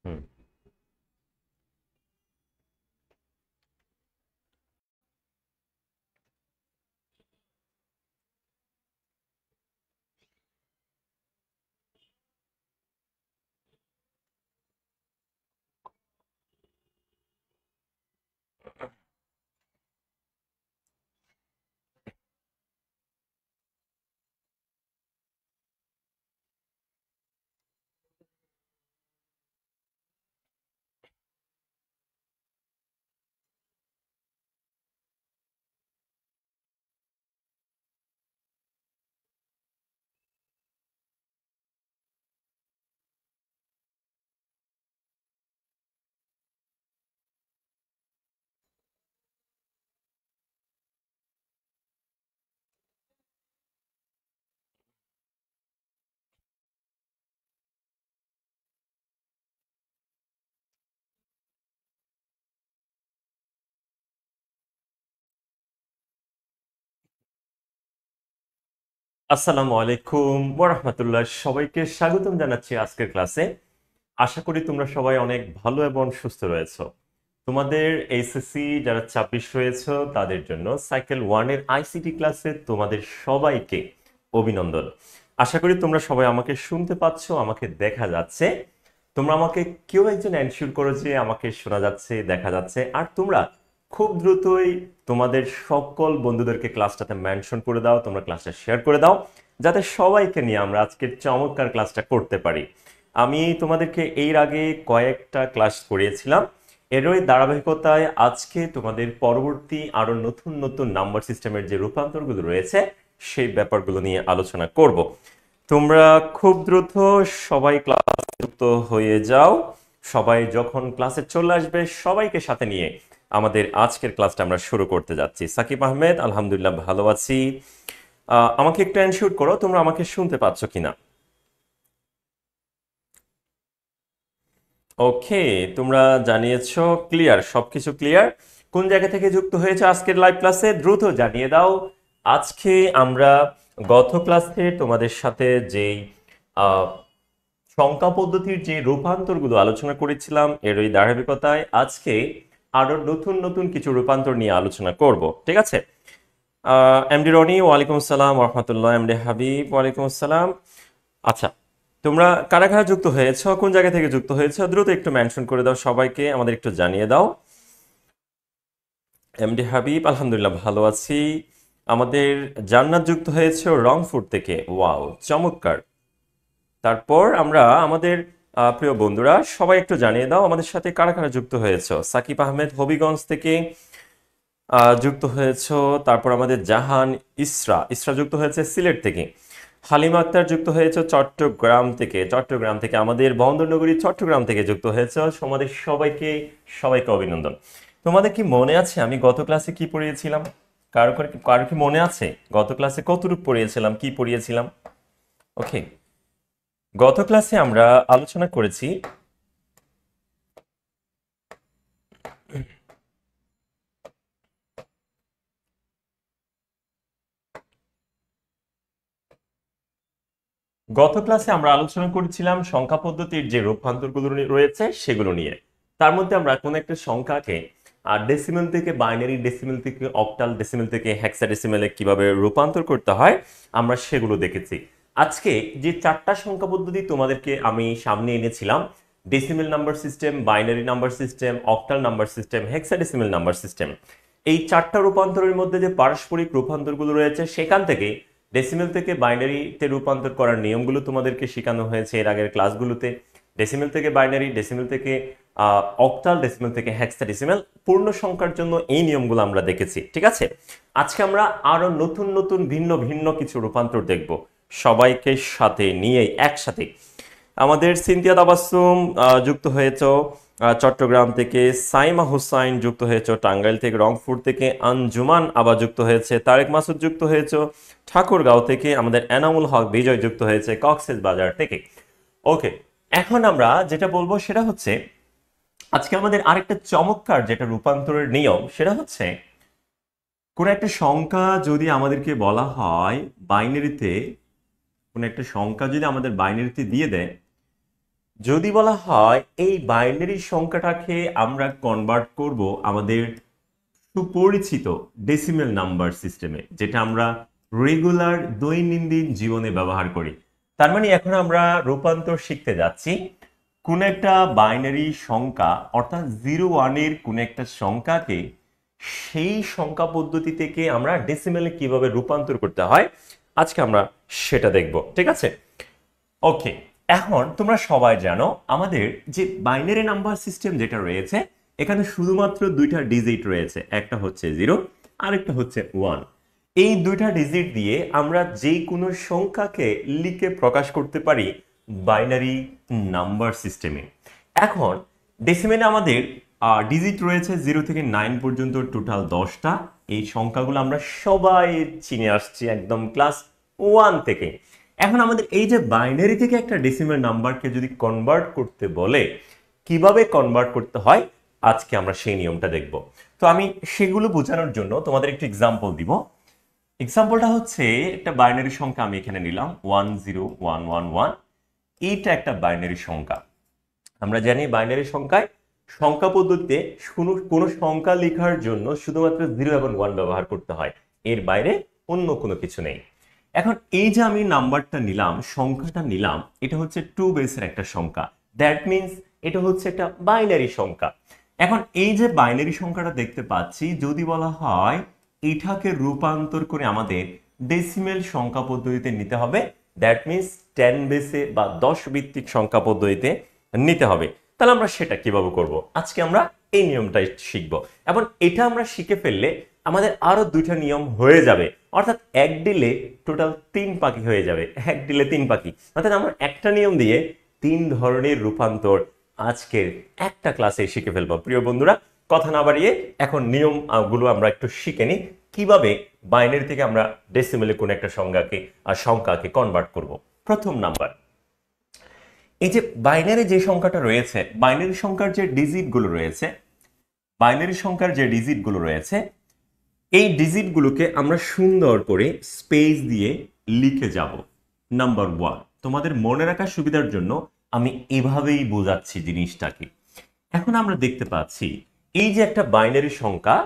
হুম। আসসালামু আলাইকুম ওয়া রাহমাতুল্লাহ। সবাইকে স্বাগতম জানাচ্ছি আজকের ক্লাসে। আশা করি তোমরা সবাই অনেক ভালো এবং সুস্থ রয়েছো। তোমাদের এইচএসসি যারা 26 রয়েছে তাদের জন্য সাইকেল 1 এর আইসিটি ক্লাসে তোমাদের সবাইকে অভিনন্দন। আশা করি তোমরা সবাই আমাকে শুনতে পাচ্ছো, আমাকে দেখা যাচ্ছে। তোমরা আমাকে কেউ একজন এনশিওর করো যে আমাকে শোনা যাচ্ছে, দেখা যাচ্ছে। আর তোমরা খুব দ্রুতই তোমাদের সকল বন্ধুদেরকে ক্লাসটাতে মেনশন করে দাও, তোমরা ক্লাসটা শেয়ার করে দাও, যাতে সবাইকে নিয়ে আমরা আজকের চমৎকার ক্লাসটা করতে পারি। আমি তোমাদেরকে এর আগে কয়েকটা ক্লাস করিয়েছিলাম, এরই ধারাবাহিকতায় আজকে তোমাদের পরবর্তী আরো নতুন নতুন নাম্বার সিস্টেমের যে রূপান্তরগুলো রয়েছে সেই ব্যাপারগুলো নিয়ে আলোচনা করব। তোমরা খুব দ্রুত সবাই ক্লাস যুক্ত হয়ে যাও। সবাই যখন ক্লাসে চলে আসবে সবাইকে সাথে নিয়ে আমাদের আজকের ক্লাসটা আমরা শুরু করতে যাচ্ছি। সাকিব আহমেদ, আলহামদুলিল্লাহ ভালো আছি। আমাকে একটু এনশিওর করো তোমরা আমাকে শুনতে পাচ্ছ কিনা। ওকে, তোমরা জানিয়েছো ক্লিয়ার, সবকিছু ক্লিয়ার। কোন জায়গা থেকে যুক্ত হয়েছে আজকের লাইভ ক্লাসে দ্রুত জানিয়ে দাও। আজকে আমরা গত ক্লাসে তোমাদের সাথে যেই আহ, সংখ্যা পদ্ধতির যে রূপান্তরগুলো আলোচনা করেছিলাম এরই ধারাবাহিকতায় আজকে আরো নতুন নতুন কিছু রূপান্তর নিয়ে আলোচনা করব, ঠিক আছে? এমডি রনি, ওয়ালাইকুম আসসালাম রহমতুল্লাহ। এমডি হাবিব, ওয়ালাইকুম আসসালাম। আচ্ছা, তোমরা কারা কারা যুক্ত হয়েছো, কোন জায়গা থেকে যুক্ত হয়েছো দ্রুত একটু মেনশন করে দাও, সবাইকে আমাদের একটু জানিয়ে দাও। এমডি হাবিব, আলহামদুলিল্লাহ ভালো আছি। আমাদের জান্নাত যুক্ত হয়েছে রংপুর থেকে, ওয়াও চমৎকার। তারপর আমরা আমাদের প্রিয় বন্ধুরা সবাই একটু জানিয়ে দাও আমাদের সাথে কারা কারা যুক্ত হয়েছো। সাকিব আহমেদ হবিগঞ্জ থেকে যুক্ত হয়েছো। তারপর আমাদের জাহান ইসরা ইসরা যুক্ত হয়েছে সিলেট থেকে। হালিমা আক্তার যুক্ত হয়েছে চট্টগ্রাম থেকে আমাদের বন্দরনগরী চট্টগ্রাম থেকে যুক্ত হয়েছে। তোমাদের সবাইকে সবাইকে অভিনন্দন। তোমাদের কি মনে আছে আমি গত ক্লাসে কি পড়িয়েছিলাম? কারো কি মনে আছে গত ক্লাসে কতটুকু পড়িয়েছিলাম, কি পড়িয়েছিলাম? ওকে, গত ক্লাসে আমরা আলোচনা করেছি আলোচনা করেছিলাম সংখ্যা পদ্ধতির যে রূপান্তরগুলো রয়েছে সেগুলো নিয়ে। তার মধ্যে আমরা কোন একটা সংখ্যাকে ডেসিমেল থেকে বাইনারি, ডেসিমেল থেকে অক্টাল, ডেসিমেল থেকে হেক্সাডেসিমেলে কিভাবে রূপান্তর করতে হয় আমরা সেগুলো দেখেছি। আজকে যে চারটা সংখ্যা পদ্ধতি তোমাদেরকে আমি সামনে এনেছিলাম, decimal number system, binary number system, octal number system, hexadecimal number system, এই চারটা রূপান্তরের মধ্যে যে পারস্পরিক রূপান্তরগুলো রয়েছে সেখান থেকে ডেসিমেল থেকে বাইনারিতে রূপান্তর করার নিয়মগুলো তোমাদেরকে শেখানো হয়েছে এর আগের ক্লাসগুলোতে। ডেসিমেল থেকে বাইনারি, ডেসিমেল থেকে অক্টাল, ডেসিমেল থেকে হেক্সাডেসিমেল, পূর্ণ সংখ্যার জন্য এই নিয়মগুলো আমরা দেখেছি, ঠিক আছে? আজকে আমরা আরো নতুন নতুন ভিন্ন ভিন্ন কিছু রূপান্তর দেখব, সবাইকে সাথে নিয়ে একসাথে। আমাদের সিনথিয়া তাবাসসুম যুক্ত হয়েছে চট্টগ্রাম থেকে। সাইমা হুসাইন যুক্ত হয়েছে টাঙ্গাইল থেকে। রংপুর থেকে আঞ্জুমান আবার যুক্ত হয়েছে। তারেক মাসুদ যুক্ত হয়েছে ঠাকুরগাঁও থেকে। আমাদের এনামুল হক বিজয় যুক্ত হয়েছে কক্সেস বাজার থেকে। ওকে, এখন আমরা যেটা বলবো সেটা হচ্ছে আজকে আমাদের আরেকটা চমৎকার যেটা রূপান্তরের নিয়ম সেটা হচ্ছে কোন একটা সংখ্যা যদি আমাদেরকে বলা হয় বাইনারিতে, কোন একটা সংখ্যা যদি আমাদের বাইনারিতে দিয়ে দেয় যদি বলা হয় এই বাইনারি সংখ্যাটাকে আমরা কনভার্ট করব আমাদের সুপরিচিত ডেসিমেল নাম্বার সিস্টেমে, যেটা আমরা রেগুলার দৈনন্দিন জীবনে ব্যবহার করি। তার মানে এখন আমরা রূপান্তর শিখতে যাচ্ছি। কোন একটা বাইনারি সংখ্যা অর্থাৎ 0-1 কোন একটা সংখ্যাকে সেই সংখ্যা পদ্ধতি থেকে আমরা ডেসিমেলে কিভাবে রূপান্তর করতে হয় আজকে আমরা সেটা দেখব, ঠিক আছে? ওকে, এখন তোমরা সবাই জানো আমাদের যে বাইনারি নাম্বার সিস্টেম যেটা রয়েছে এখানে শুধুমাত্র দুইটা ডিজিট রয়েছে, একটা হচ্ছে 0 আরেকটা হচ্ছে 1। এই দুইটা ডিজিট দিয়ে আমরা যে কোনো সংখ্যাকে লিখে প্রকাশ করতে পারি বাইনারি নাম্বার সিস্টেমে। এখন ডেসিমেলে আমাদের ডিজিট রয়েছে 0 থেকে 9 পর্যন্ত, টোটাল 10টা। এই সংখ্যাগুলো আমরা সবাই চিনে আসছি একদম ক্লাস 1 থেকে। এখন আমাদের এই যে বাইনারি থেকে একটা ডেসিমেল নাম্বারকে যদি কনভার্ট করতে বলে কিভাবে কনভার্ট করতে হয় আজকে আমরা সেই নিয়মটা দেখব। তো আমি সেগুলো বোঝানোর জন্য তোমাদের একটু এক্সাম্পল দিব। এক্সাম্পলটা হচ্ছে একটা বাইনারি সংখ্যা আমি এখানে নিলাম 10111। এইটা একটা বাইনারি সংখ্যা। আমরা জানি বাইনারি সংখ্যায় সংখ্যা পদ্ধতিতে কোনো সংখ্যা লেখার জন্য শুধুমাত্র 0 এবং 1 ব্যবহার করতে হয়, এর বাইরে অন্য কোনো কিছু নেই। এখন এই যে আমি নাম্বারটা নিলাম, সংখ্যাটা নিলাম, এটা হচ্ছে 2 বেসের একটা সংখ্যা। দ্যাট মিনস এটা হচ্ছে একটা বাইনারি সংখ্যা। এখন এই যে বাইনারি সংখ্যাটা দেখতে পাচ্ছি, যদি বলা হয় এটাকে রূপান্তর করে আমাদের ডেসিমেল সংখ্যা পদ্ধতিতে নিতে হবে, দ্যাট মিনস 10 বেসে বা 10 ভিত্তিক সংখ্যা পদ্ধতিতে নিতে হবে। তাহলে আমরা সেটা কিভাবে করব আজকে আমরা এই নিয়মটাই শিখব। এবং এটা আমরা শিখে ফেললে আমাদের আরো দুইটা নিয়ম হয়ে যাবে, অর্থাৎ এক ডিলে টোটাল 3 পাখি হয়ে যাবে। এক ডিলে 3 পাখি, অর্থাৎ আমরা একটা নিয়ম দিয়ে 3 ধরনের রূপান্তর আজকের একটা ক্লাসে শিখে ফেলবো। প্রিয় বন্ধুরা, কথা না বাড়িয়ে এখন নিয়ম গুলো আমরা একটু শিখে নিই কিভাবে বাইনারি থেকে আমরা ডেসিমেলে কোন একটা সংখ্যাকে কনভার্ট করব। প্রথম নাম্বার, এই যে বাইনারি যে সংখ্যাটা রয়েছে, বাইনারি সংখ্যার যে ডিজিটগুলো রয়েছে, বাইনারি সংখ্যার যে ডিজিটগুলো রয়েছে এই ডিজিটগুলোকে আমরা সুন্দর করে স্পেস দিয়ে লিখে যাব। নাম্বার 1, তোমাদের মনে রাখার সুবিধার জন্য আমি এভাবেই বোঝাচ্ছি জিনিসটাকে। এখন আমরা দেখতে পাচ্ছি এই যে একটা বাইনারি সংখ্যা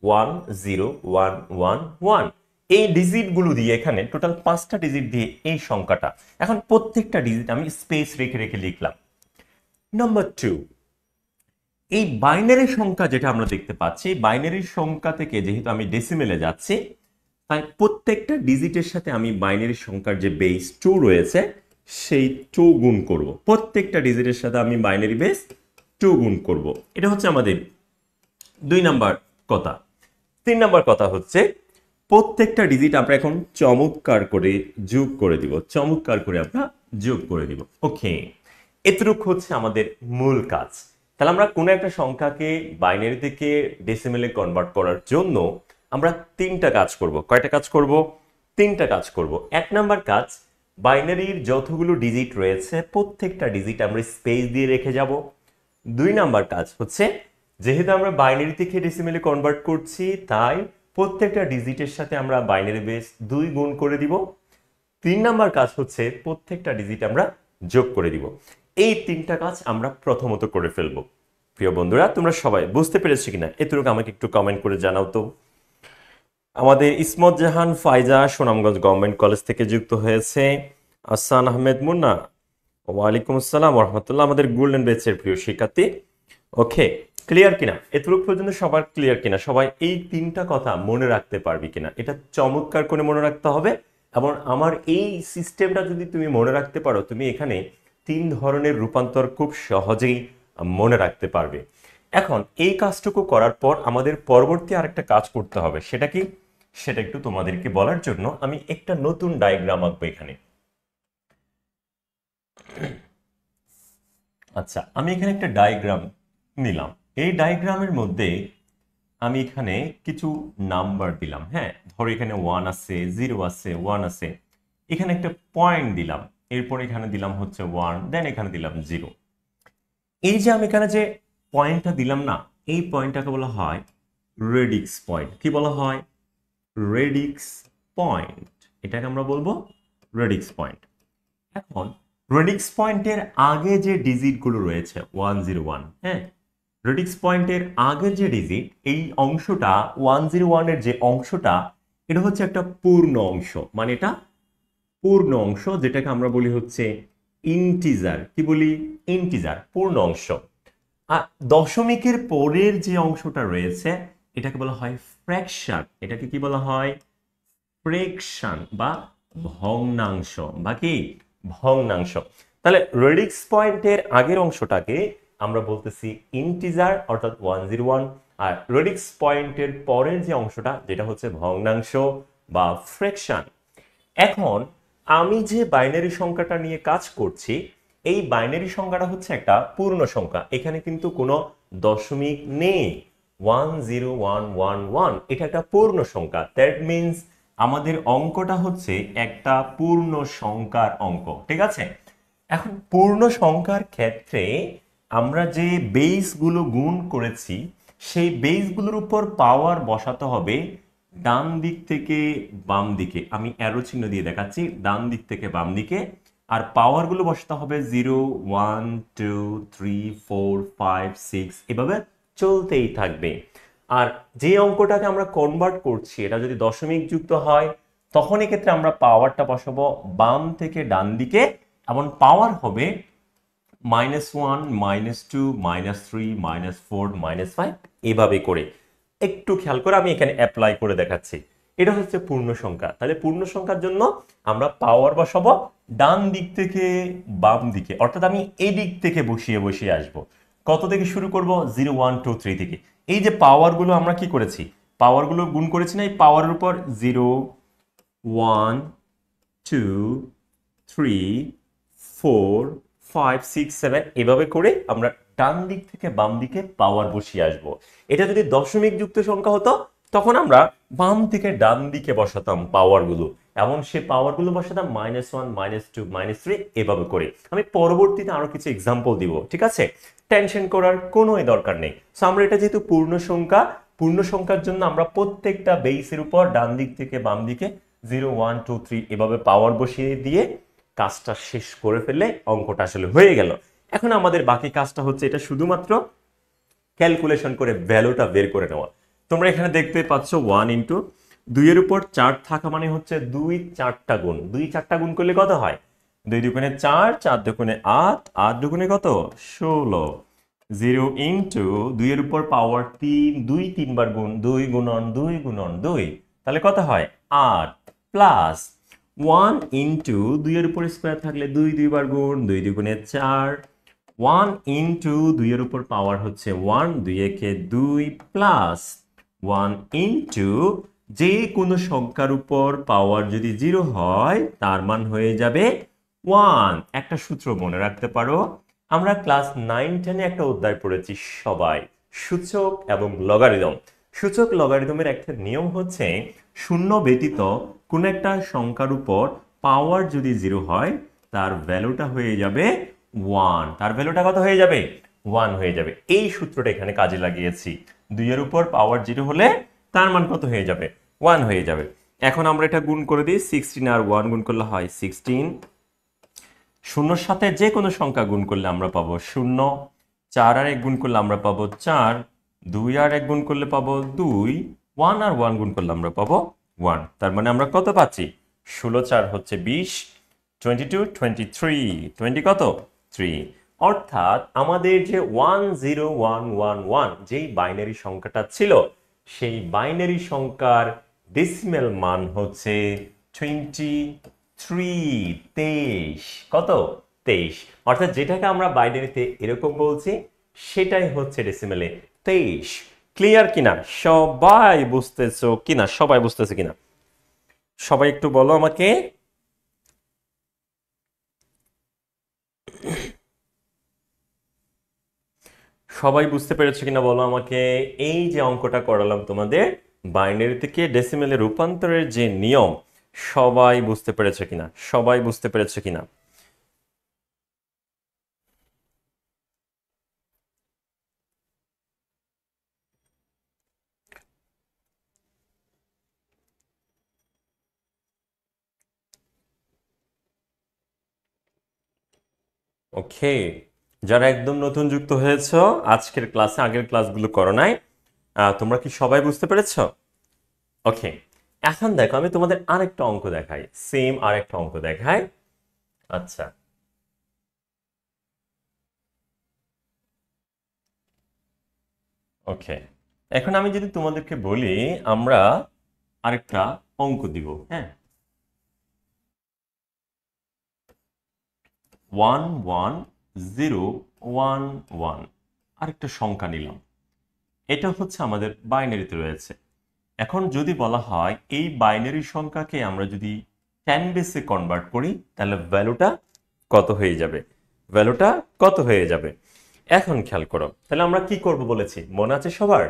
10111, এই ডিজিটগুলো দিয়ে এখানে টোটাল 5টা ডিজিট দিয়ে এই সংখ্যাটা, এখন প্রত্যেকটা ডিজিট আমি স্পেস রেখে রেখে লিখলাম। নাম্বার 2, এই বাইনারি সংখ্যা যেটা আমরা দেখতে পাচ্ছি, বাইনারি সংখ্যা থেকে যেহেতু আমি ডেসিমেলে যাচ্ছি তাই প্রত্যেকটা ডিজিটের সাথে আমি বাইনারি সংখ্যার যে বেস 2 রয়েছে সেই 2 গুণ করব। প্রত্যেকটা ডিজিটের সাথে আমি বাইনারি বেস 2 গুণ করব। এটা হচ্ছে আমাদের 2 নাম্বার কথা। 3 নাম্বার কথা হচ্ছে প্রত্যেকটা ডিজিট আমরা এখন চমৎকার করে যোগ করে দিব, চমৎকার করে আমরা যোগ করে দিব। ওকে, এতটুকু হচ্ছে আমাদের মূল কাজ। তাহলে আমরা কোনো একটা সংখ্যাকে বাইনারি থেকে ডেসিমেলে কনভার্ট করার জন্য আমরা 3টা কাজ করব। কয়টা কাজ করব? 3টা কাজ করব। 1 নাম্বার কাজ, বাইনারির যতগুলো ডিজিট রয়েছে প্রত্যেকটা ডিজিট আমরা স্পেস দিয়ে রেখে যাব। 2 নাম্বার কাজ হচ্ছে যেহেতু আমরা বাইনারি থেকে ডেসিমেলে কনভার্ট করছি তাই প্রত্যেকটা ডিজিটের সাথে আমরা বাইনারি বেস 2 গুণ করে দিব। 3 নাম্বার কাজ হচ্ছে প্রত্যেকটা ডিজিট আমরা যোগ করে দিব। এই 3টা কাজ আমরা প্রথমত করে ফেলব। প্রিয় বন্ধুরা, তোমরা সবাই বুঝতে পেরেছো কিনা এতটুকু আমাকে একটু কমেন্ট করে জানাও তো। আমাদের ইসমত জাহান ফাইজা সুনামগঞ্জ গভর্নমেন্ট কলেজ থেকে যুক্ত হয়েছে। আহসান আহমেদ মুন্না, ওয়ালাইকুম আসসালাম রহমতুল্লাহ, আমাদের গোল্ডেন ব্যাচের প্রিয় শিক্ষার্থী। ওকে, ক্লিয়ার কিনা? এতটুকু পর্যন্ত সবার ক্লিয়ার কিনা? সবাই এই 3টা কথা মনে রাখতে পারবি কিনা? এটা চমৎকার করে মনে রাখতে হবে। এবং আমার এই সিস্টেমটা যদি তুমি মনে রাখতে পারো, তুমি এখানে 3 ধরনের রূপান্তর খুব সহজেই মনে রাখতে পারবে। এখন এই কাজটুকু করার পর আমাদের পরবর্তী আরেকটা কাজ করতে হবে। সেটা কি? সেটা একটু তোমাদেরকে বলার জন্য আমি একটা নতুন ডায়াগ্রাম আঁকবো এখানে। আচ্ছা, আমি এখানে একটা ডায়াগ্রাম নিলাম। এই ডায়াগ্রামের মধ্যে আমি এখানে কিছু নাম্বার দিলাম। হ্যাঁ, ধরো এখানে 1 আছে, 0 আছে, 1 আছে, এখানে একটা পয়েন্ট দিলাম, এরপর এখানে দিলাম হচ্ছে 1, দেন এখানে দিলাম 0। এই যে আমি এখানে যে পয়েন্টটা দিলাম না, এই পয়েন্টটাকে বলা হয় রেডিক্স পয়েন্ট। কি বলা হয়? Radix point. এটাকে আমরা বলবো রেডিক্স পয়েন্ট। এখন রেডিক্স পয়েন্টের আগে যে ডিজিটগুলো রয়েছে 101, হ্যাঁ, রেডিক্স পয়েন্টের আগের যে ডিজিট, এই অংশটা 101-এর যে অংশটা, এটা হচ্ছে একটা পূর্ণ অংশ, মানে এটা পূর্ণ অংশ, যেটাকে আমরা বলি হচ্ছে ইন্টিজার। কি বলি? ইন্টিজার, পূর্ণ অংশ। আর দশমিকের পরের যে অংশটা রয়েছে, এটাকে বলা হয় ফ্র্যাকশন। এটাকে কি বলা হয়? ফ্র্যাকশন বা ভগ্নাংশ, বা কি ভগ্নাংশ। তাহলে রেডিক্স পয়েন্টের আগের অংশটাকে আমরা বলতেছি ইন্টিজার অর্থাৎ 101, আর রেডিক্স পয়েন্টের পরের যে অংশটা, যেটা হচ্ছে ভগ্নাংশ বা ফ্র্যাকশন। এখন আমি যে বাইনারি সংখ্যাটা নিয়ে কাজ করছি, এই বাইনারি সংখ্যাটা হচ্ছে একটা পূর্ণ সংখ্যা। এখানে কিন্তু কোনো দশমিক নেই। 10111, এটা একটা পূর্ণ সংখ্যা। দ্যাট মিনস আমাদের অঙ্কটা হচ্ছে একটা পূর্ণ সংখ্যার অঙ্ক, ঠিক আছে? এখন পূর্ণ সংখ্যার ক্ষেত্রে আমরা যে বেসগুলো গুণ করেছি, সেই বেসগুলোর উপর পাওয়ার বসাতে হবে ডান দিক থেকে বাম দিকে। আমি অ্যারো চিহ্ন দিয়ে দেখাচ্ছি, ডান দিক থেকে বাম দিকে। আর পাওয়ারগুলো বসাতে হবে 0, 1, 2, 3, 4, 5, 6, এভাবে চলতেই থাকবে। আর যে অঙ্কটাকে আমরা কনভার্ট করছি, এটা যদি দশমিক যুক্ত হয়, তখন এক্ষেত্রে আমরা পাওয়ারটা বসাবো বাম থেকে ডান দিকে। এমন পাওয়ার হবে -1, -2, -3, -4, -5, এভাবে করে। একটু খেয়াল করে আমি এখানে অ্যাপ্লাই করে দেখাচ্ছি। এটা হচ্ছে পূর্ণ সংখ্যা। তাহলে পূর্ণ সংখ্যার জন্য আমরা পাওয়ার বসাবো ডান দিক থেকে বাম দিকে, অর্থাৎ আমি এই দিক থেকে বসিয়ে বসিয়ে আসব। কত থেকে শুরু করব? 0, 1, 2, 3 থেকে। এই যে পাওয়ারগুলো আমরা কি করেছি, পাওয়ারগুলো গুণ করেছি না, এই পাওয়ারের উপর 0, 1, 2, 3, 4, 5, 6, 7, এভাবে করে আমরা ডান দিক থেকে বাম দিকে পাওয়ার বসিয়ে আসব। এটা যদি দশমিক যুক্ত সংখ্যা হতো, তখন আমরা বাম থেকে ডান দিকে বসাতাম পাওয়ারগুলো, এবং সে পাওয়ারগুলো বসাতাম -1, -2, -3, এভাবে করে। আমি পরবর্তীতে আরো কিছু এক্সাম্পল দিব, ঠিক আছে? টেনশন করার কোনো দরকার নেই। সো আমরা এটা যেহেতু পূর্ণ সংখ্যা, পূর্ণ সংখ্যার জন্য আমরা প্রত্যেকটা বেসের উপর ডান দিক থেকে বাম দিকে 0, 1, 2, 3 এভাবে পাওয়ার বসিয়ে দিয়ে কাজটা শেষ করে ফেললে অঙ্কটা আসলে হয়ে গেল। এখন আমাদের বাকি কাজটা হচ্ছে এটা শুধুমাত্র ক্যালকুলেশন করে ভ্যালুটা বের করে নেওয়া। তোমরা এখানে দেখতে পাচ্ছ 1 ইন্টু 2 এর উপর 4 থাকা মানে হচ্ছে 2 4টা গুণ। 2 4টা গুণ করলে কত হয়? 2 দুগুণে 4, 4 দুগুণে 8, 8 দুগুণে কত? 16। 0 ইন্টু 2 এর উপর পাওয়ার 3, 2 3 বার গুণ, 2 গুণন 2 গুণন 2, তাহলে কত হয়? 8 প্লাস 1 ইন্টু 2 এর উপর স্কোয়ার থাকলে 2 2 বার গুণ, 2 দুগুণে 4, 1 ইন্টু 2 এর উপর পাওয়ার হচ্ছে 1, 2 একে 2, প্লাস 1 ইন্টু যে কোনো সংখ্যার উপর পাওয়ার যদি 0 হয়, তার মান হয়ে যাবে 1। একটা সূত্র মনে রাখতে পারো, আমরা ক্লাস 9 10-এ একটা অধ্যায় পড়েছি সবাই, সূচক এবং লগারিদম। সূচক লগারিদমের একটা নিয়ম হচ্ছে, শূন্য ব্যতীত কোন একটা সংখ্যার উপর পাওয়ার যদি 0 হয়, তার ভ্যালুটা হয়ে যাবে 1। তার ভ্যালুটা কত হয়ে যাবে? 1 হয়ে যাবে। এই সূত্রটা এখানে কাজে লাগিয়েছি। 2 এর উপর পাওয়ার 0 হলে তার মান কত হয়ে যাবে? 1 হয়ে যাবে। এখন আমরা এটা গুণ করে দিই। 16 আর 1 গুণ করলে হয় 16। শূন্যর সাথে যে কোনো সংখ্যা গুণ করলে আমরা পাবো 0। 4 আর 1 গুণ করলে আমরা পাবো 4। 2 আর 1 গুণ করলে পাবো 2। 1 আর 1 গুণ করলে আমরা পাবো 1। তার মানে আমরা কত পাচ্ছি? 16 4 হচ্ছে 20, 22 23, 20 কত? 3। অর্থাৎ আমাদের যে 10111 যেই বাইনারি সংখ্যাটা ছিল, সেই বাইনারি সংখ্যার ডেসিমেল মান হচ্ছে 23। কত? 23। অর্থাৎ যেটাকে আমরা বাইনারিতে এরকম বলছি, সেটাই হচ্ছে ডেসিমেলে 23। ক্লিয়ার কিনা? সবাই বুঝতেছো কিনা? সবাই বুঝতেছে কিনা? সবাই একটু বলো আমাকে। সবাই বুঝতে পেরেছো কিনা বলো আমাকে। এই যে অঙ্কটা করালাম তোমাদের, বাইনারি থেকে ডেসিমেলে রূপান্তরের যে নিয়ম, সবাই বুঝতে পেরেছো কিনা? সবাই বুঝতে পেরেছো কিনা? ওকে, যারা একদম নতুন যুক্ত হয়েছ আজকের ক্লাসে, আগের ক্লাসগুলো করো নাই, তোমরা কি সবাই বুঝতে পেরেছো? ওকে, এখন দেখো আমি তোমাদের আরেকটা অঙ্ক দেখাই, সেম আরেকটা অঙ্ক দেখাই। আচ্ছা, ওকে, এখন আমি যদি তোমাদেরকে বলি আমরা আরেকটা অঙ্ক দিব, হ্যাঁ, 11011 আরেকটা সংখ্যা নিলাম, এটা হচ্ছে আমাদের বাইনারিতে রয়েছে। এখন যদি বলা হয় এই বাইনারি সংখ্যাকে আমরা যদি 10 বেসে কনভার্ট করি তাহলে ভ্যালুটা কত হয়ে যাবে, ভ্যালুটা কত হয়ে যাবে। এখন খেয়াল করো, তাহলে আমরা কি করব বলেছি মনে আছে সবার?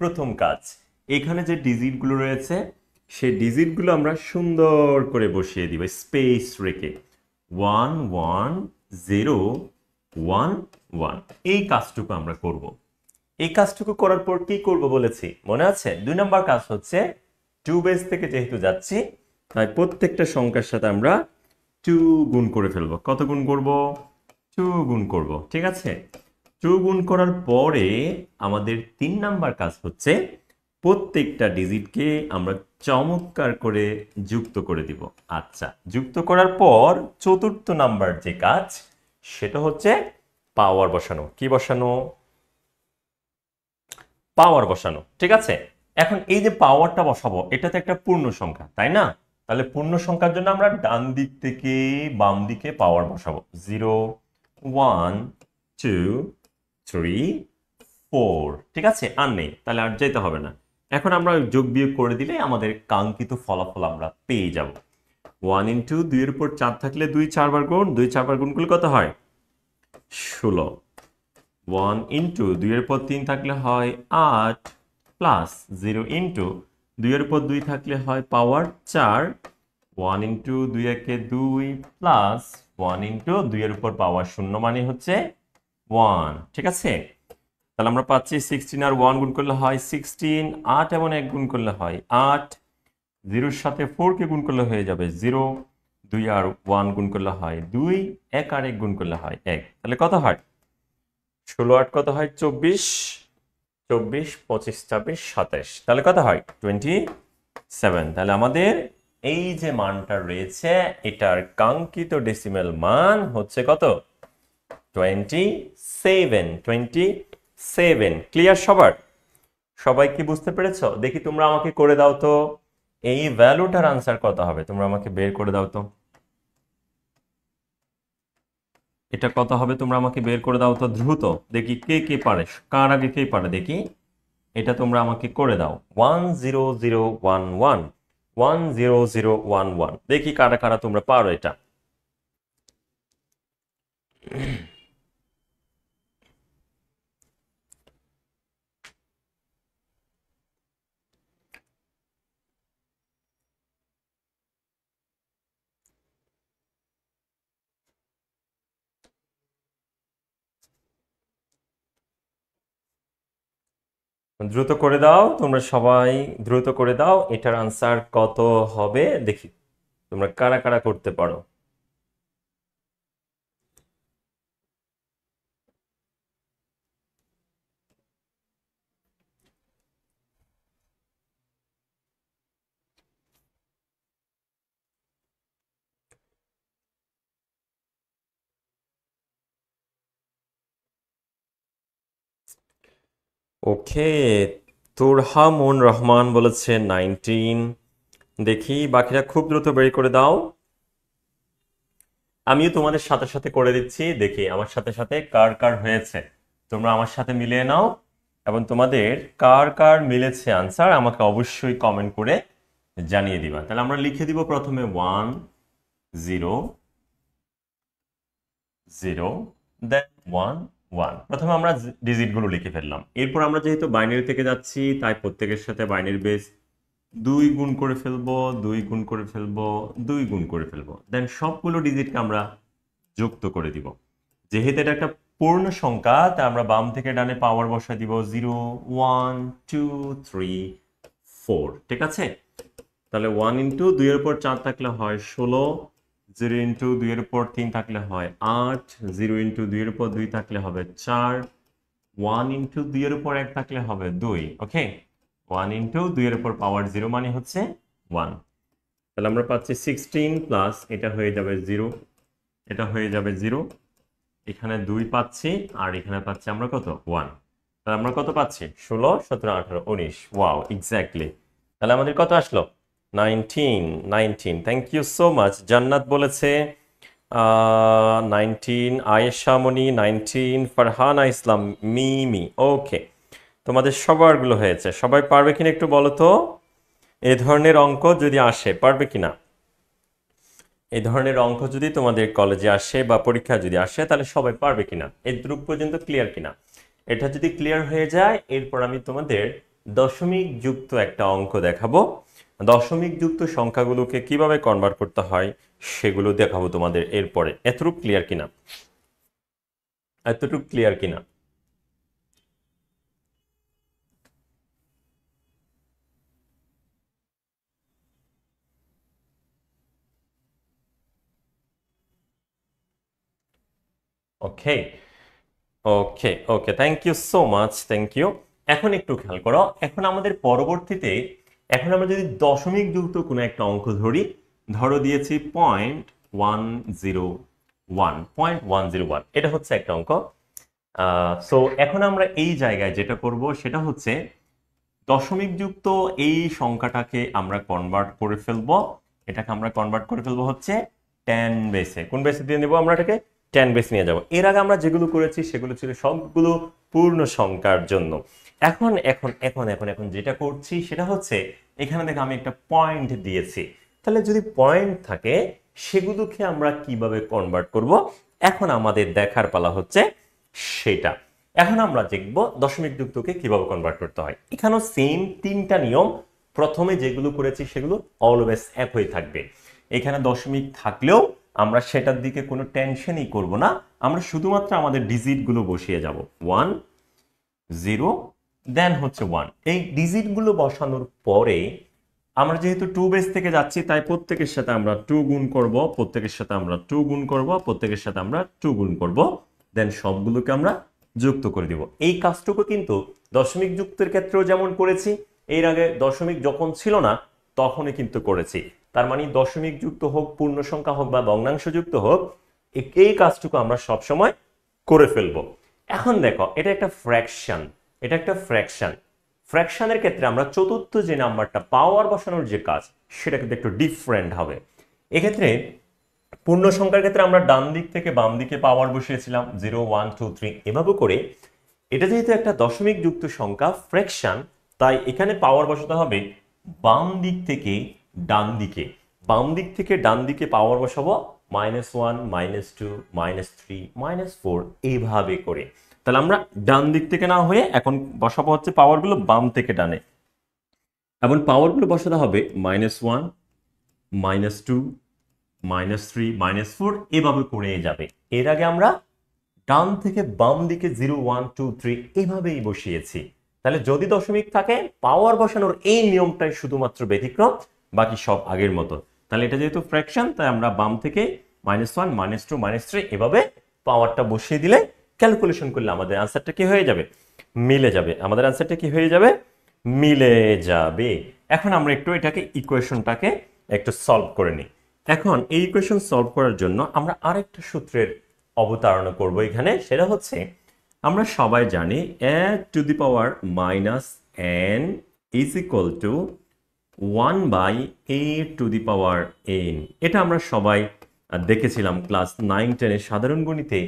প্রথম কাজ, এখানে যে ডিজিটগুলো রয়েছে সেই ডিজিটগুলো আমরা সুন্দর করে বসিয়ে দিব স্পেস রেখে, 11011, এই কাজটুকু আমরা করব। এই কাজটুকু করার পর কি করব বলেছি মনে আছে? 2 নম্বর কাজ হচ্ছে 2 বেস থেকে যেহেতু যাচ্ছি তাই প্রত্যেকটা সংখ্যার সাথে আমরা 2 গুণ করে ফেলবো। কত গুণ করব? 2 গুণ করব, ঠিক আছে? 2 গুণ করার পরে আমাদের 3 নম্বর কাজ হচ্ছে প্রত্যেকটা ডিজিটকে আমরা চমৎকার করে যুক্ত করে দিব। আচ্ছা, যুক্ত করার পর 4র্থ নাম্বার যে কাজ সেটা হচ্ছে পাওয়ার বসানো। কি বসানো? পাওয়ার বসানো, ঠিক আছে? এখন এই যে পাওয়ারটা বসাবো এটা তো একটা পূর্ণ সংখ্যা, তাই না? তাহলে পূর্ণ সংখ্যার জন্য আমরা ডান দিক থেকে বাম দিকে পাওয়ার বসাবো, 0 1 2 3 4, ঠিক আছে? আর নেই, তাহলে আর যেতে হবে না। এখন আমরা যোগ বিয়োগ করে দিলে আমাদের কাঙ্ক্ষিত ফলাফল আমরা পেয়ে যাব। 1 ইন্টু 2 এর উপর 4 থাকলে 2 4 বার গুণ, 2 4 বার গুণ করলে কত হয়? 16। 1 ইন্টু 2 এর পর 3 থাকলে হয় 8, প্লাস 0 ইন্টু 2 এর পর 2 থাকলে হয় পাওয়ার 4, 1 ইন্টু 2 একে 2, প্লাস 1 ইন্টু 2 এর উপর পাওয়ার 0 মানে হচ্ছে 1, ঠিক আছে? তাহলে আমরা পাচ্ছি 16 আর 1 গুণ করলে হয় 16, 8 এবং 1 গুণ করলে হয় 8, 0 এর সাথে 4 কে গুণ করলে হয়ে যাবে 0, 2 আর 1 গুণ করলে হয় 2, 1 আর 1 গুণ করলে হয় 1। তাহলে কত হয়? 16 8 কত হয়? 24, 24 25 26 27, তাহলে কত হয়? 27। তাহলে আমাদের এই যে মানটা রয়েছে এটার কাঙ্ক্ষিত ডেসিমেল মান হচ্ছে কত? 27, 27। ক্লিয়ার সবার? সবাই কি বুঝতে পেরেছো? দেখি তোমরা আমাকে করে দাও তো, এই ভ্যালুটার আনসার কত হবে? তোমরা আমাকে বের করে দাও তো, এটা কত হবে? তোমরা আমাকে বের করে দাও তো দ্রুত, দেখি কে কে পারে, কার আগে কে পারে দেখি। এটা তোমরা আমাকে করে দাও। 10011, 10011, দেখি কারা কারা তোমরা পারো এটা। দ্রুত করে দাও তোমরা সবাই, দ্রুত করে দাও। এটার আনসার কত হবে দেখি তোমরা কারা কারা করতে পারো। ওকে, তুরহামুন রহমান বলেছে 19। দেখি বাকিরা খুব দ্রুত বের করে দাও। আমিও তোমাদের সাথে সাথে করে দিচ্ছি, দেখি আমার সাথে সাথে কার কার হয়েছে। তোমরা আমার সাথে মিলিয়ে নাও এবং তোমাদের কার কার মিলেছে আনসার আমাকে অবশ্যই কমেন্ট করে জানিয়ে দিবা। তাহলে আমরা লিখে দিব প্রথমে 1 0 0, দেন 1 1। প্রথমে আমরা ডিজিটগুলো লিখে ফেললাম। এরপর আমরা যেহেতু বাইনারি থেকে যাচ্ছি তাই প্রত্যেকের সাথে বাইনারি বেস 2 গুণ করে ফেলবো, 2 গুণ করে ফেলবো, 2 গুণ করে ফেলবো, দেন সবগুলো ডিজিটকে আমরা যুক্ত করে দিব। যেহেতু এটা একটা পূর্ণ সংখ্যা তাই আমরা বাম থেকে ডানে পাওয়ার বসায় দিব 0 1 2 3 4, ঠিক আছে? তাহলে 1 ইন্টু 2 এর উপর 4 থাকলে হয় 16, 0 ইন্টু 2 এর উপর 3 থাকলে হয় 8, 0 ইন্টু 2 এর উপর 2 থাকলে হবে 4, 1 ইন্টু 2 এর উপর 1 থাকলে হবে 2। ওকে, 1 ইন্টু 2 এর উপর পাওয়ার 0 মানে হচ্ছে 1। তাহলে আমরা পাচ্ছি 16 প্লাস এটা হয়ে যাবে 0, এটা হয়ে যাবে 0, এখানে 2 পাচ্ছি আর এখানে পাচ্ছি আমরা কত 1। তাহলে আমরা কত পাচ্ছি 16, 17, 18, 19। Wow, exactly. তাহলে আমাদের কত আসলো 19। Thank you so much. Jannat বলেছে 19, আয়েশা মনি 19, ফারহানা ইসলাম, মিমি। ওকে, তোমাদের সবারগুলো হয়েছে। সবাই পারবে কিনা একটু বলো তো, এ ধরনের অঙ্ক যদি আসে পারবে কিনা? এই ধরনের অঙ্ক যদি তোমাদের কলেজে আসে বা পরীক্ষা যদি আসে তাহলে সবাই পারবে কিনা, এতটুকু পর্যন্ত ক্লিয়ার কিনা? এটা যদি ক্লিয়ার হয়ে যায় এরপর আমি তোমাদের দশমিক যুক্ত একটা অঙ্ক দেখাবো। দশমিক যুক্ত সংখ্যাগুলোকে কিভাবে কনভার্ট করতে হয় সেগুলো দেখাবো তোমাদের এরপরে। এতটুকু ক্লিয়ার কিনা? এতটুকু ক্লিয়ার কিনা? Okay okay okay, thank you so much, thank you. এখন একটু খেয়াল করো, এখন আমাদের পরবর্তীতে এখন আমরা যদি দশমিক যুক্ত কোনো একটা অঙ্ক ধরি, ধরো দিয়েছি 0.101, এটা হচ্ছে একটা অঙ্ক। সো এখন আমরা এই জায়গায় যেটা করব সেটা হচ্ছে দশমিক যুক্ত এই সংখ্যাটাকে আমরা কনভার্ট করে ফেলবো। এটাকে আমরা কনভার্ট করে ফেলবো হচ্ছে 10 বেসে। কোন বেসে দিয়ে নেবো আমরা এটাকে? 10 বেস নিয়ে যাব। এর আগে আমরা যেগুলো করেছি সেগুলো ছিল সবগুলো পূর্ণ সংখ্যার জন্য। এখন এখন এখন এখন এখন যেটা করছি সেটা হচ্ছে এখানে দেখো আমি একটা পয়েন্ট দিয়েছি। তাহলে যদি পয়েন্ট থাকে সেগুলোকে আমরা কিভাবে কনভার্ট করব, এখন আমাদের দেখার পালা হচ্ছে সেটা। এখন আমরা দেখব দশমিক যুক্তকে কিভাবে কনভার্ট করতে হয়। এখানেও সেম 3টা নিয়ম, প্রথমে যেগুলো করেছি সেগুলো অলওয়েজ একই থাকবে। এখানে দশমিক থাকলেও আমরা সেটার দিকে কোনো টেনশনই করব না, আমরা শুধুমাত্র আমাদের ডিজিটগুলো বসিয়ে যাব। 1, 0, দেন হচ্ছে 1। এই ডিজিটগুলো বসানোর পরে আমরা যেহেতু 2 বেস থেকে যাচ্ছি তাই প্রত্যেকের সাথে আমরা 2 গুণ করব, প্রত্যেকের সাথে আমরা 2 গুণ করব, প্রত্যেকের সাথে আমরা 2 গুণ করব, দেন সবগুলোকে আমরা যুক্ত করে দিব। এই কাজটুকু কিন্তু দশমিক যুক্তের ক্ষেত্রেও যেমন করেছি, এর আগে দশমিক যখন ছিল না তখনই কিন্তু করেছি। তার মানে দশমিক যুক্ত হোক, পূর্ণ সংখ্যা হোক বা ভগ্নাংশ যুক্ত হোক, এই কাজটুকু আমরা সব সময় করে ফেলবো। এখন দেখো এটা একটা ফ্র্যাকশন, এটা একটা ফ্র্যাকশন। ফ্র্যাকশনের ক্ষেত্রে আমরা চতুর্থ যে নাম্বারটা পাওয়ার বসানোর যে কাজ সেটা কিন্তু একটু ডিফারেন্ট হবে। এক্ষেত্রে পূর্ণ সংখ্যার ক্ষেত্রে আমরা ডান দিক থেকে বাম দিকে পাওয়ার বসিয়েছিলাম 0, 1, 2, 3 এভাবে করে। এটা যেহেতু একটা দশমিক যুক্ত সংখ্যা ফ্র্যাকশন, তাই এখানে পাওয়ার বসাতে হবে বাম দিক থেকে ডান দিকে। বাম দিক থেকে ডান দিকে পাওয়ার বসাবো -1, -2, -3, -4 এইভাবে করে। তাহলে আমরা ডান দিক থেকে না হয়ে এখন বসাবো হচ্ছে পাওয়ারগুলো বাম থেকে ডানে। এখন পাওয়ারগুলো বসাতে হবে -1, -2, -3, -4 এভাবে করে যাবে। এর আগে আমরা ডান থেকে বাম দিকে 0, 1, 2, 3 এভাবেই বসিয়েছি। তাহলে যদি দশমিক থাকে পাওয়ার বসানোর এই নিয়মটাই শুধুমাত্র ব্যতিক্রম, বাকি সব আগের মতো। তাহলে এটা যেহেতু ফ্র্যাকশন তাই আমরা বাম থেকে -1, -2, -3 এভাবে পাওয়ারটা বসিয়ে দিলে ক্যালকুলেশন করলে আমাদের আনসারটা কি হয়ে যাবে? মিলে যাবে। আমাদের আনসারটা কি হয়ে যাবে? মিলে যাবে। এখন আমরা একটু এটাকে ইকুয়েশনটাকে একটু সলভ করে নিই। এখন এই ইকুয়েশন সলভ করার জন্য আমরা আরেকটা সূত্রের অবতারণা করব এখানে, সেটা হচ্ছে আমরা সবাই জানি a to the power -n is equal to 1 / a to the power n। এটা আমরা সবাই দেখেছিলাম ক্লাস 9, 10 এর সাধারণ গণিতে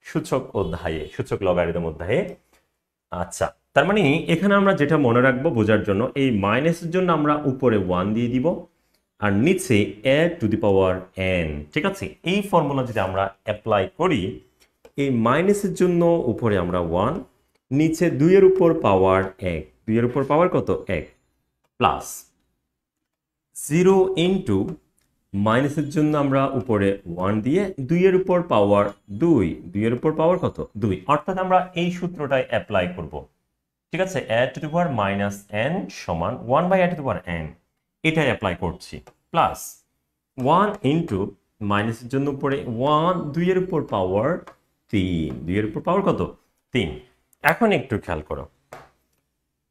সূচক অধ্যায়ে, সূচক লগারিদম অধ্যায়ে। আচ্ছা, তার মানে এখানে আমরা যেটা মনে রাখবো বোঝার জন্য, এই মাইনাসের জন্য আমরা উপরে 1 দিয়ে দিব আর নিচে a to the power n। ঠিক আছে, এই ফর্মুলা যদি আমরা অ্যাপ্লাই করি, এই মাইনাসের জন্য উপরে আমরা 1, নিচে 2 এর উপর পাওয়ার 1, 2 এর উপর পাওয়ার কত 1, প্লাস 0 ইন্টু মাইনাসের জন্য আমরা উপরে 1 দিয়ে 2 এর উপর পাওয়ার 2, 2 এর উপর পাওয়ার কত 2। অর্থাৎ আমরা এই সূত্রটাই অ্যাপ্লাই করব। ঠিক আছে, a to the power -n সমান 1 / a to the power n, এটাই অ্যাপ্লাই করছি, প্লাস 1 ইন্টু মাইনাসের জন্য উপরে 1, 2 এর উপর পাওয়ার 3, 2 এর উপর পাওয়ার কত 3। এখন একটু খেয়াল করো,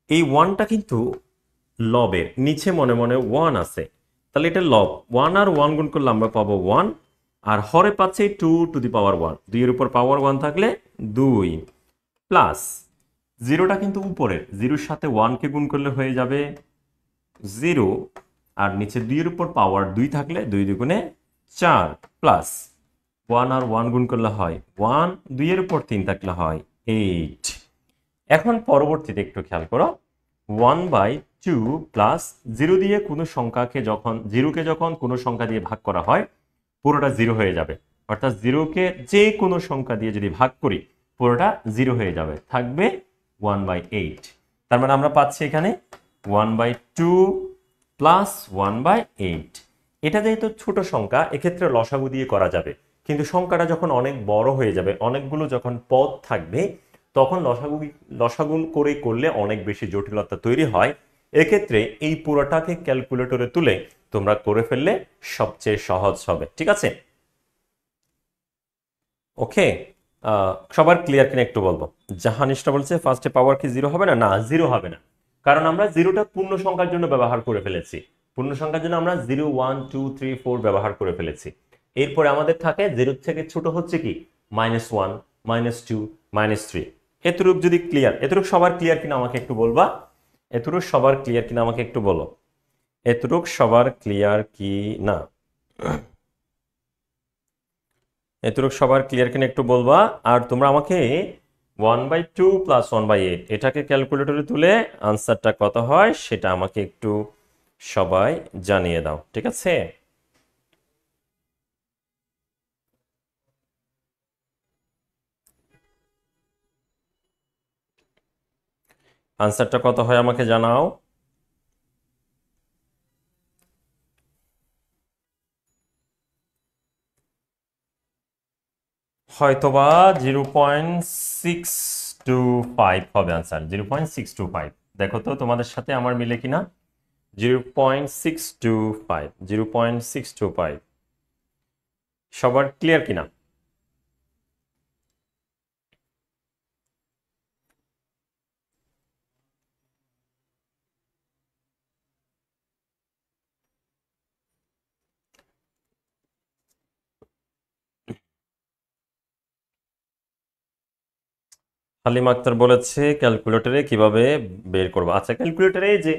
এই 1টা কিন্তু লবের নিচে মনে মনে 1 আছে, তাহলে এটা লব, 1 আর 1 গুণ করলে আমরা পাবো 1, আর হরে পাচ্ছি 2 টু দি পাওয়ার 1, 2 এর উপর পাওয়ার 1 থাকলে 2 প্লাস জিরোটা কিন্তু উপরের, জিরোর সাথে 1 কে গুণ করলে হয়ে যাবে 0, আর নিচে 2 এর উপর পাওয়ার 2 থাকলে 2 দুগুণে 4 প্লাস 1 আর 1 গুণ করলে হয় 1, 2 এর উপর 3 থাকলে হয় 8। এখন পরবর্তীতে একটু খেয়াল করো, 1/2 প্লাস 0 দিয়ে কোনো সংখ্যাকে যখন, 0কে যখন কোনো সংখ্যা দিয়ে ভাগ করা হয় পুরোটা 0 হয়ে যাবে, অর্থাৎ 0কে যে কোনো সংখ্যা দিয়ে যদি ভাগ করি পুরোটা 0 হয়ে যাবে, থাকবে 1/8। তার মানে আমরা পাচ্ছি এখানে 1/2 প্লাস 1/8। এটা যেহেতু ছোট সংখ্যা, এক্ষেত্রে লসাগু দিয়ে করা যাবে, কিন্তু সংখ্যাটা যখন অনেক বড় হয়ে যাবে, অনেকগুলো যখন পদ থাকবে, তখন লসাগু করে করলে অনেক বেশি জটিলতা তৈরি হয়। এক্ষেত্রে এই পুরোটাকে ক্যালকুলেটরে তুলে তোমরা করে ফেললে সবচেয়ে সহজ হবে। ঠিক আছে, ওকে, সবার ক্লিয়ার কিনা একটু বলবো। জাহানিশটা বলছে ফার্স্টে পাওয়ার কি 0 হবে না? না, 0 হবে না, কারণ আমরা 0টা পূর্ণ সংখ্যার জন্য ব্যবহার করে ফেলেছি। পূর্ণ সংখ্যার জন্য আমরা 0, 1, 2, 3, 4 ব্যবহার করে ফেলেছি। এরপরে আমাদের থাকে 0 থেকে ছোট হচ্ছে কি -1, -2, -3। এতটুক যদি ক্লিয়ার, এতটুক সবার ক্লিয়ার কিনা আমাকে একটু বলবা। এতটুক সবার ক্লিয়ার কিনা আমাকে একটু বলো। এতটুক সবার ক্লিয়ার কি না? এতটুকু সবার ক্লিয়ার কিনা একটু বলবা। আর তোমরা আমাকে 1/2 প্লাস 1/8 এটাকে ক্যালকুলেটরে তুলে আনসারটা কত হয় সেটা আমাকে একটু সবাই জানিয়ে দাও। ঠিক আছে, আনসারটা কত হয় আমাকে জানাও। হয়তোবা 0.625 হবে আনসার, 0.625। দেখো তো তোমাদের সাথে আমার মিলে কিনা। 0.625, 0.625 সবার ক্লিয়ার কিনা? হালিম আক্তার বলেছে ক্যালকুলেটরে কিভাবে বের করবো। আচ্ছা, ক্যালকুলেটরে যে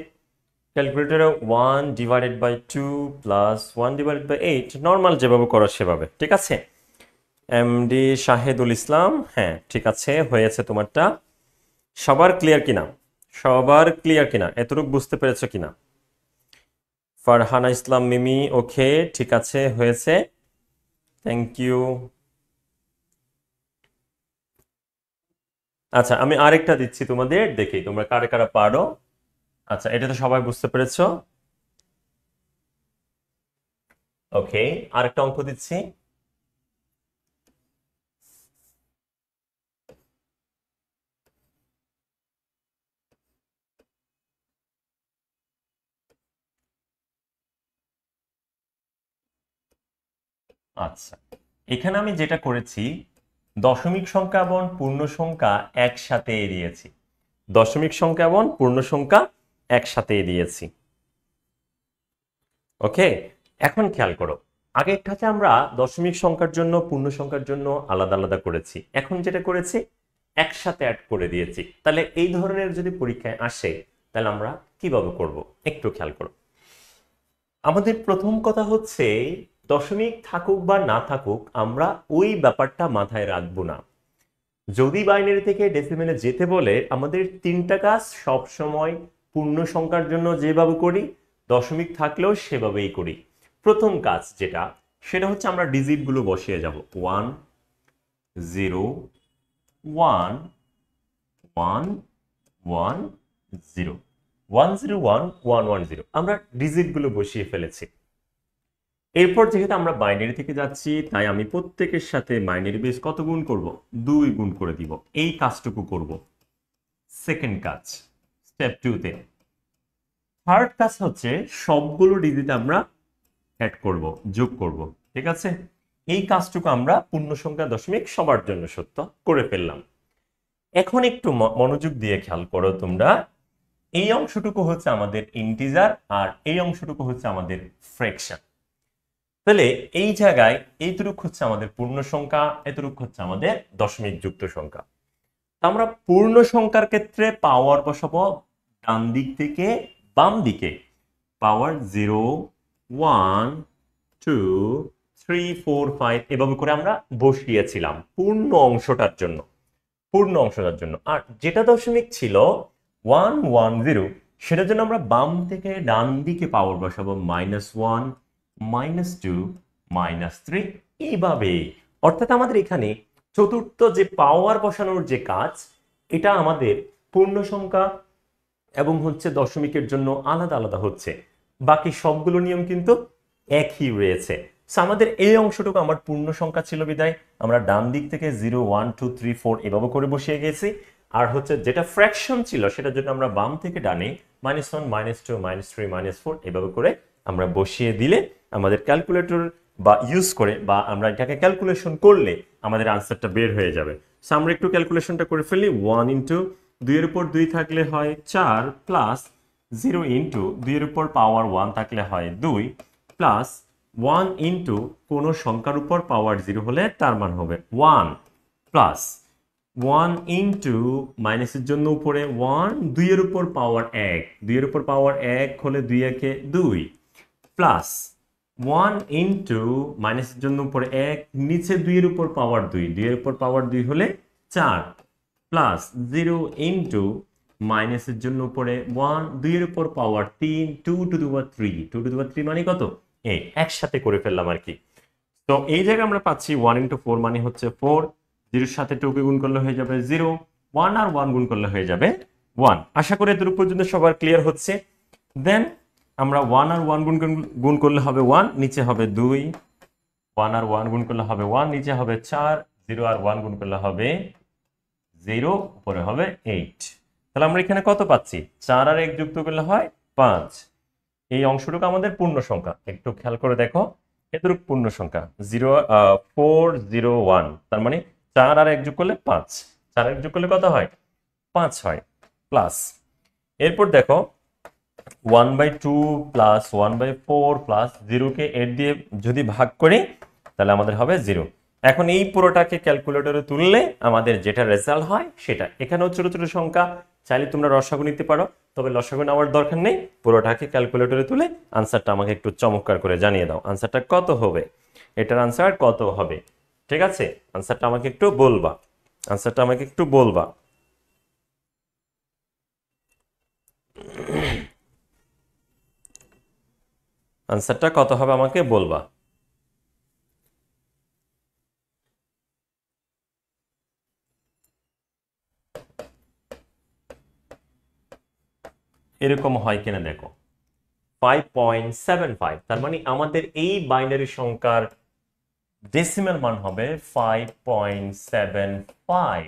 ক্যালকুলেটরে 1/2 প্লাস 1/8 নর্মাল যেভাবে করো সেভাবে। ঠিক আছে, এমডি শাহেদুল ইসলাম, হ্যাঁ ঠিক আছে, হয়েছে তোমারটা। সবার ক্লিয়ার কিনা? সবার ক্লিয়ার কিনা? এতটুকু বুঝতে পেরেছো কিনা? ফারহানা ইসলাম মিমি, ওকে ঠিক আছে, হয়েছে, থ্যাংক ইউ। আচ্ছা, আমি আরেকটা দিচ্ছি তোমাদের, দেখি তোমরা কারা কারা পারো। আচ্ছা, এটা তো সবাই বুঝতে পেরেছো। ওকে, আরেকটা অঙ্ক দিচ্ছি। আচ্ছা, এখানে আমি যেটা করেছি, দশমিক সংখ্যা এবং পূর্ণ সংখ্যা একসাথে দিয়েছি। দশমিক সংখ্যা এবং পূর্ণ সংখ্যা একসাথে দিয়েছি। ওকে, এখন খেয়াল করো, আগেরটাতে আমরা দশমিক সংখ্যার জন্য পূর্ণ সংখ্যার জন্য আলাদা আলাদা করেছি, এখন যেটা করেছি একসাথে অ্যাড করে দিয়েছি। তাহলে এই ধরনের যদি পরীক্ষায় আসে তাহলে আমরা কিভাবে করব একটু খেয়াল করো। আমাদের প্রথম কথা হচ্ছে, দশমিক থাকুক বা না থাকুক আমরা ওই ব্যাপারটা মাথায় রাখবো না। যদি বাইনারি থেকে ডেসিমেলে যেতে বলে আমাদের তিনটা কাজ সব সময় পূর্ণ সংখ্যার জন্য যেভাবে করি, দশমিক থাকলেও সেভাবেই করি। প্রথম কাজ যেটা, সেটা হচ্ছে আমরা ডিজিটগুলো বসিয়ে যাব। 1, 0, 1, 1, 1, 0, 1, 0, 1, 1, 1, 0 আমরা ডিজিটগুলো বসিয়ে ফেলেছি। এরপর যেহেতু আমরা বাইনারি থেকে যাচ্ছি, তাই আমি প্রত্যেকের সাথে বাইনারি বেস কত গুণ করব? 2 গুণ করে দিব। এই কাজটুকু করব। সেকেন্ড কাজ স্টেপ 2 তে। থার্ড কাজ হচ্ছে সবগুলো ডিজিট আমরা অ্যাড করব, যোগ করব। ঠিক আছে, এই কাজটুকু আমরা পূর্ণ সংখ্যা দশমিক সবার জন্য সত্য করে ফেললাম। এখন একটু মনোযোগ দিয়ে খেয়াল করো তোমরা, এই অংশটুকু হচ্ছে আমাদের ইন্টিজার আর এই অংশটুকু হচ্ছে আমাদের ফ্র্যাকশন। তাহলে এই জায়গায় এইটুকু হচ্ছে আমাদের পূর্ণ সংখ্যা, এতটুকু হচ্ছে আমাদের দশমিক যুক্ত সংখ্যা। আমরা পূর্ণ সংখ্যার ক্ষেত্রে পাওয়ার বসাবো ডান দিক থেকে বাম দিকে, পাওয়ার 0 1 2 3 4 5 এভাবে করে আমরা বসিয়েছিলাম পূর্ণ অংশটার জন্য, আর যেটা দশমিক ছিল 1 1 0, সেটার জন্য আমরা বাম থেকে ডান দিকে পাওয়ার বসাবো -1 -2 -3 এইভাবে। অর্থাৎ আমাদের এখানে চতুর্থ যে পাওয়ার বসানোর যে কাজ, এটা আমাদের পূর্ণ সংখ্যা এবং হচ্ছে দশমিকের জন্য আলাদা আলাদা হচ্ছে, বাকি সবগুলো নিয়ম কিন্তু একই রয়েছে। আমাদের এই অংশটুকু আমার পূর্ণ সংখ্যা ছিল বিদায় আমরা ডান দিক থেকে 0 1 2 3 4 এভাবে করে বসিয়ে গেছি। আর হচ্ছে যেটা ফ্র্যাকশন ছিল সেটার জন্য আমরা বাম থেকে ডানে -1 -2 -3 -4 এভাবে করে আমরা বসিয়ে দিলে আমাদের ক্যালকুলেটর বা ইউজ করে বা আমরা এটাকে ক্যালকুলেশন করলে আমাদের আনসারটা বের হয়ে যাবে। আমরা একটু ক্যালকুলেশনটা করে ফেলি। 1 ইন্টু 2 এর উপর 2 থাকলে হয় 4 প্লাস 0 ইন্টু 2 এর উপর পাওয়ার 1 থাকলে হয় 2 প্লাস 1 ইন্টু কোনো সংখ্যার উপর পাওয়ার 0 হলে তার মান হবে 1 প্লাস 1 ইন্টু মাইনাসের জন্য উপরে 1 2 এর উপর পাওয়ার 1, 2 এর উপর পাওয়ার 1 হলে 2 একে 2 প্লাস 1 ইন্টু মাইনাসের জন্য উপরে 1 নিচে 2 এর উপর পাওয়ার 2, 2 এর উপর পাওয়ার 2 হলে 4 প্লাস 0 ইন্টু মাইনাসের জন্য উপরে 1 2 এর উপর পাওয়ার 3 2 to the power 3, 2 to the পাওয়ার 3 মানে কত? এই একসাথে করে ফেললাম আর কি। তো এই জায়গায় আমরা পাচ্ছি 1 ইন্টু 4 মানে হচ্ছে 4, 0 এর সাথে 2 কে গুণ করলে হয়ে যাবে 0, 1 আর 1 গুণ করলে হয়ে যাবে 1। আশা করি এতটুকু পর্যন্ত সবার ক্লিয়ার হচ্ছে। দেন আমরা 1 আর 1 গুণ করলে হবে 1, নিচে হবে 2, 1 আর 1 গুণ করলে হবে 1, নিচে হবে 4, 0 আর 1 গুণ করলে হবে 0, উপরে হবে 8। তাহলে আমরা এখানে কত পাচ্ছি? 4 আর 1 যুক্ত করলে হয় 5। এই অংশটুকু আমাদের পূর্ণ সংখ্যা, একটু খেয়াল করে দেখো এতটুকু পূর্ণ সংখ্যা 401, তার মানে 4 আর 1 যোগ করলে 5, 4 আর 1 যোগ করলে কত হয়? 5 হয়। প্লাস এরপর দেখো 1/2 প্লাস 1/4 প্লাস 0 কে 8 দিয়ে যদি ভাগ করি তাহলে আমাদের হবে 0। এখন এই পুরোটাকে ক্যালকুলেটরে তুললে আমাদের যেটা রেজাল্ট হয় সেটা। এখানেও ছোট ছোট সংখ্যা, চাইলে তোমরা লসাগু নিতে পারো, তবে লসাগু নেওয়ার দরকার নেই। পুরোটাকে ক্যালকুলেটরে তুলে আনসারটা আমাকে একটু চমৎকার করে জানিয়ে দাও, আনসারটা কত হবে, এটার আনসার কত হবে। ঠিক আছে, আনসারটা আমাকে একটু বলবা, আনসারটা আমাকে একটু বলবা। আনসারটা কত হবে আমাকে বলবা। এরকম হয় কিনা দেখো, 5.75, তার মানে আমাদের এই বাইনারি সংখ্যার ডেসিমাল মান হবে 5.75।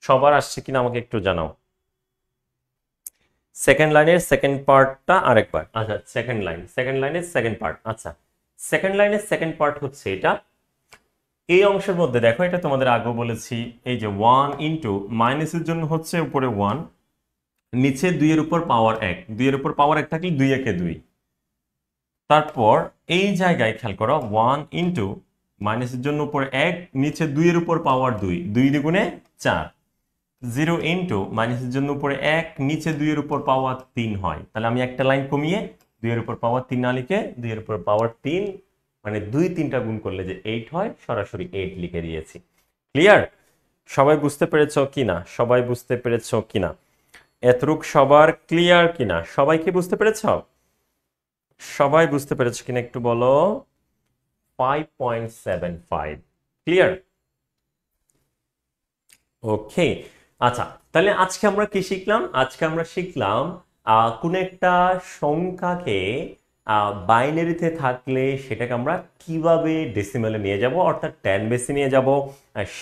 সবার আসছে কিনা আমাকে একটু জানাও। সেকেন্ড লাইনের সেকেন্ড পার্টটা আরেকবার। আচ্ছা, সেকেন্ড লাইনের সেকেন্ড পার্ট। আচ্ছা, সেকেন্ড লাইনের সেকেন্ড পার্ট হচ্ছে এটা। এই অংশের মধ্যে দেখো, এটা তোমাদের আগেও বলেছি, এই যে 1 ইন্টু মাইনাসের জন্য হচ্ছে উপরে 1, নিচে 2 এর উপর পাওয়ার 1, 2 এর উপর পাওয়ার 1 থাকলে 2 একে 2। তারপর এই জায়গায় খেয়াল করো 1 ইন্টু মাইনাসের জন্য উপরে 1, নিচে 2 এর উপর পাওয়ার 2, 2 দ্বিগুণে 4, 0 ইন্টু মাইনাসের জন্য উপরে 1, নিচে 2 এর উপর পাওয়ার 3 হয়। তাহলে আমি একটা লাইন কমিয়ে 2 এর উপর পাওয়ার 3 না লিখে 2 এর উপর পাওয়ার 3 মানে 2 3টা গুণ করলে যে 8 হয়, সরাসরি 8 লিখে দিয়েছি। ক্লিয়ার? সবাই বুঝতে পেরেছো কিনা? সবাই বুঝতে পেরেছো কিনা? এতটুক সবার ক্লিয়ার কিনা? সবাই কি বুঝতে পেরেছ? সবাই বুঝতে পেরেছো কিনা একটু বলো। 5.75 ক্লিয়ার? ওকে, আচ্ছা, তাহলে আজকে আমরা কি শিখলাম? আজকে আমরা শিখলাম কোন একটা সংখ্যাকে বাইনারিতে থাকলে সেটাকে আমরা কিভাবে ডেসিমালে নিয়ে যাব, অর্থাৎ 10 বেসে নিয়ে যাব,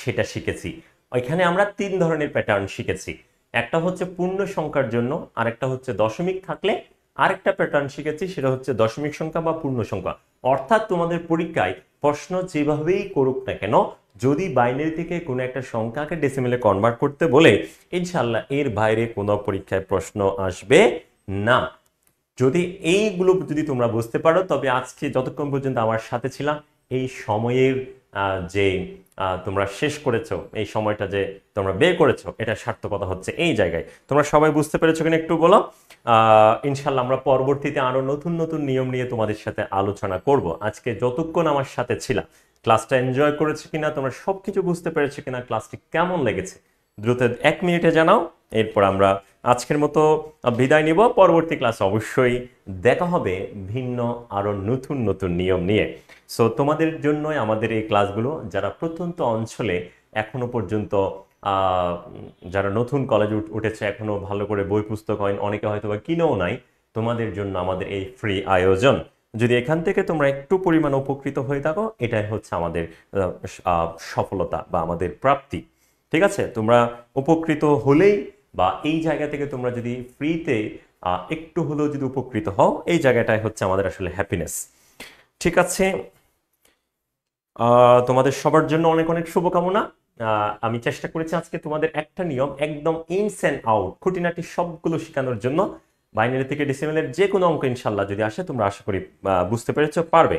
সেটা শিখেছি। ওইখানে আমরা 3 ধরনের প্যাটার্ন শিখেছি। একটা হচ্ছে পূর্ণ সংখ্যার জন্য, আরেকটা হচ্ছে দশমিক থাকলে, আরেকটা প্যাটার্ন শিখেছি সেটা হচ্ছে দশমিক সংখ্যা বা পূর্ণ সংখ্যা। অর্থাৎ তোমাদের পরীক্ষায় প্রশ্ন যেভাবেই করুক না কেন, যদি বাইনারি থেকে কোনো একটা সংখ্যাকে ডেসিমেলে কনভার্ট করতে বলে, ইনশাল্লাহ এর বাইরে কোনো পরীক্ষায় প্রশ্ন আসবে না। যদি এইগুলো যদি তোমরা বুঝতে পারো, তবে আজকে যতক্ষণ পর্যন্ত আমার সাথে ছিলাম, এই সময়ের যে তোমরা শেষ করেছো, এই সময়টা যে তোমরা বের করেছো, এটা সার্থকতা হচ্ছে এই জায়গায়। তোমরা সবাই বুঝতে পেরেছো কিনা একটু বলো। ইনশাল্লাহ আমরা পরবর্তীতে আরো নতুন নতুন নিয়ম নিয়ে তোমাদের সাথে আলোচনা করব। আজকে যতক্ষণ আমার সাথে ছিলাম, ক্লাসটা এনজয় করেছো কিনা, তোমরা সবকিছু বুঝতে পেরেছো কিনা, ক্লাসটি কেমন লেগেছে দ্রুত 1 মিনিটে জানাও। এরপর আমরা আজকের মতো বিদায় নিব। পরবর্তী ক্লাস অবশ্যই দেখা হবে ভিন্ন আরো নতুন নতুন নিয়ম নিয়ে। সো তোমাদের জন্যই আমাদের এই ক্লাসগুলো। যারা প্রত্যন্ত অঞ্চলে এখনো পর্যন্ত যারা নতুন কলেজে উঠেছে, এখনো ভালো করে বই পুস্তক হয়, অনেকে হয়তো বা কিনেও নাই, তোমাদের জন্য আমাদের এই ফ্রি আয়োজন। যদি এখান থেকে তোমরা একটু পরিমাণ উপকৃত হয়ে থাকো, এটাই হচ্ছে আমাদের সফলতা বা আমাদের প্রাপ্তি। ঠিক আছে, তোমরা উপকৃত হলেই বা এই জায়গা থেকে তোমরা যদি ফ্রিতে একটু হলেও যদি উপকৃত হও, এই জায়গাটাই হচ্ছে আমাদের আসলে হ্যাপিনেস। ঠিক আছে, তোমাদের সবার জন্য অনেক অনেক শুভকামনা। আমি চেষ্টা করেছি আজকে তোমাদের একটা নিয়ম একদম ইনস অ্যান্ড আউট খুঁটিনাটি সবগুলো শেখানোর জন্য। বাইনারি থেকে ডেসিমেলের যে কোনো অঙ্ক ইনশাল্লাহ যদি আসে, তোমরা আশা করি বুঝতে পেরেছো, পারবে।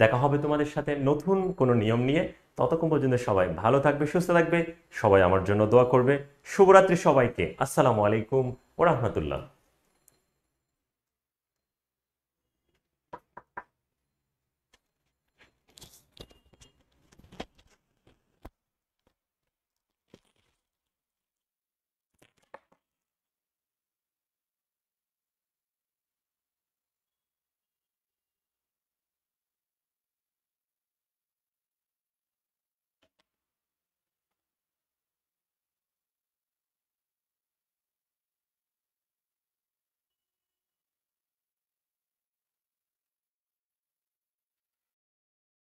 দেখা হবে তোমাদের সাথে নতুন কোনো নিয়ম নিয়ে। ততক্ষণ পর্যন্ত সবাই ভালো থাকবে, সুস্থ থাকবে, সবাই আমার জন্য দোয়া করবে। শুভরাত্রি সবাইকে। আসসালামু আলাইকুম ওয়া রাহমাতুল্লাহ।